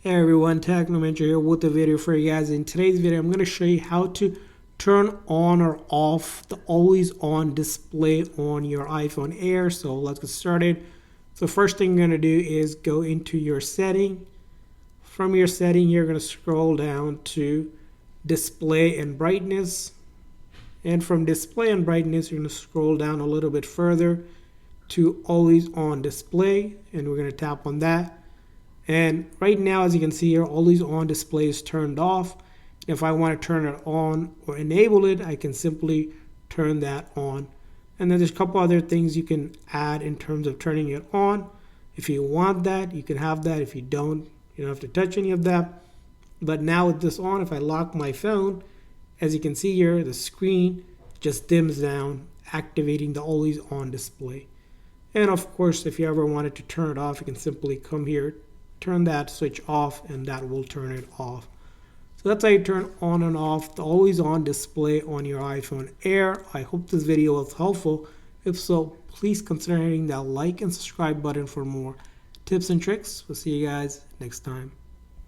Hey everyone, Technomentor here with a video for you guys. In today's video, I'm going to show you how to turn on or off the always on display on your iPhone Air. So let's get started. So first thing you're going to do is go into your setting. From your setting, you're going to scroll down to display and brightness. And from display and brightness, you're going to scroll down a little bit further to always on display. And we're going to tap on that. And right now, as you can see here, always on display is turned off. If I want to turn it on or enable it, I can simply turn that on. And then there's a couple other things you can add in terms of turning it on. If you want that, you can have that. If you don't, you don't have to touch any of that. But now with this on, if I lock my phone, as you can see here, the screen just dims down, activating the always on display. And of course, if you ever wanted to turn it off, you can simply come here, turn that switch off, and that will turn it off. So that's how you turn on and off the always on display on your iPhone Air. I hope this video was helpful. If so, please consider hitting that like and subscribe button for more tips and tricks. We'll see you guys next time.